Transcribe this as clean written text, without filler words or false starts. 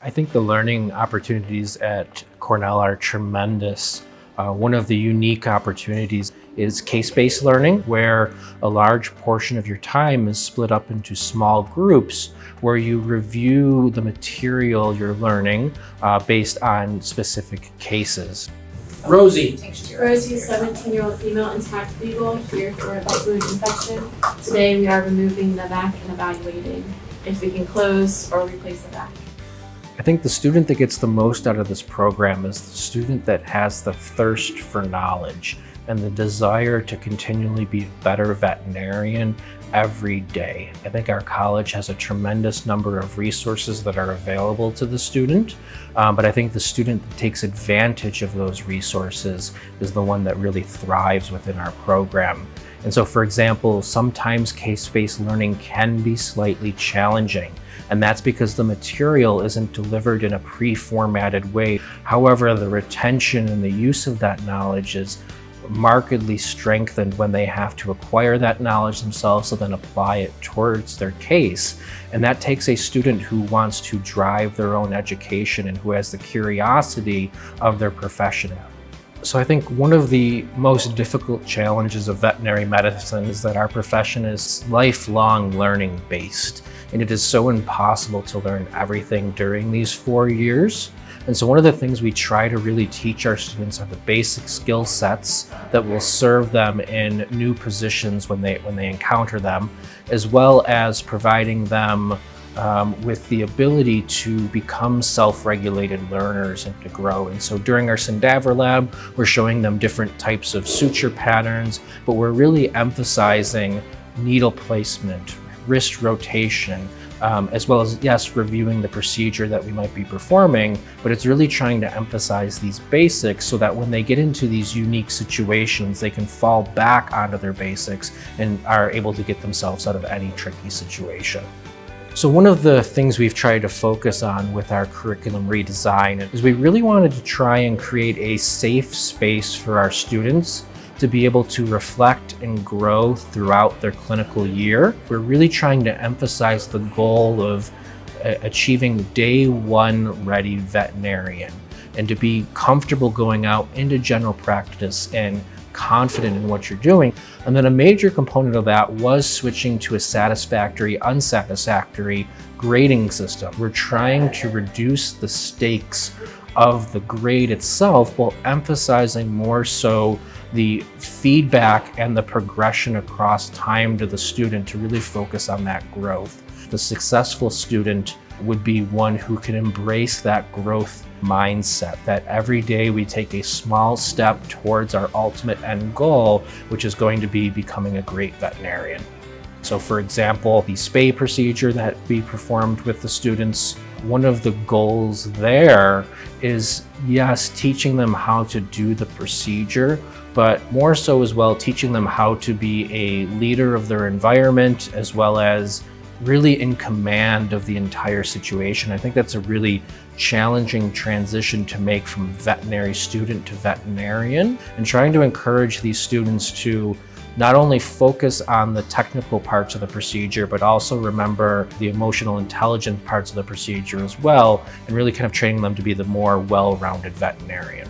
I think the learning opportunities at Cornell are tremendous. One of the unique opportunities is case-based learning, where a large portion of your time is split up into small groups where you review the material you're learning based on specific cases. Rosie. Rosie is a 17-year-old female intact legal here for a wound infection. Today we are removing the vac and evaluating if we can close or replace the vac. I think the student that gets the most out of this program is the student that has the thirst for knowledge and the desire to continually be a better veterinarian every day. I think our college has a tremendous number of resources that are available to the student, but I think the student that takes advantage of those resources is the one that really thrives within our program. And so, for example, sometimes case-based learning can be slightly challenging. And that's because the material isn't delivered in a pre-formatted way. However, the retention and the use of that knowledge is markedly strengthened when they have to acquire that knowledge themselves and then apply it towards their case. And that takes a student who wants to drive their own education and who has the curiosity of their profession. So I think one of the most difficult challenges of veterinary medicine is that our profession is lifelong learning based. And it is so impossible to learn everything during these 4 years. And so one of the things we try to really teach our students are the basic skill sets that will serve them in new positions when they encounter them, as well as providing them with the ability to become self-regulated learners and to grow. And so during our Syndaver lab, we're showing them different types of suture patterns, but we're really emphasizing needle placement, wrist rotation, as well as, yes, reviewing the procedure that we might be performing, but it's really trying to emphasize these basics so that when they get into these unique situations, they can fall back onto their basics and are able to get themselves out of any tricky situation. So one of the things we've tried to focus on with our curriculum redesign is we really wanted to try and create a safe space for our students to be able to reflect and grow throughout their clinical year. We're really trying to emphasize the goal of achieving day one ready veterinarian and to be comfortable going out into general practice and confident in what you're doing. And then a major component of that was switching to a satisfactory, unsatisfactory grading system. We're trying to reduce the stakes of the grade itself while emphasizing more so the feedback and the progression across time to the student to really focus on that growth. The successful student would be one who can embrace that growth mindset, that every day we take a small step towards our ultimate end goal, which is going to be becoming a great veterinarian. So for example, the spay procedure that we performed with the students, one of the goals there is, yes, teaching them how to do the procedure, but more so as well teaching them how to be a leader of their environment as well as really in command of the entire situation. I think that's a really challenging transition to make from veterinary student to veterinarian, and trying to encourage these students to not only focus on the technical parts of the procedure, but also remember the emotional intelligence parts of the procedure as well, and really kind of training them to be the more well-rounded veterinarian.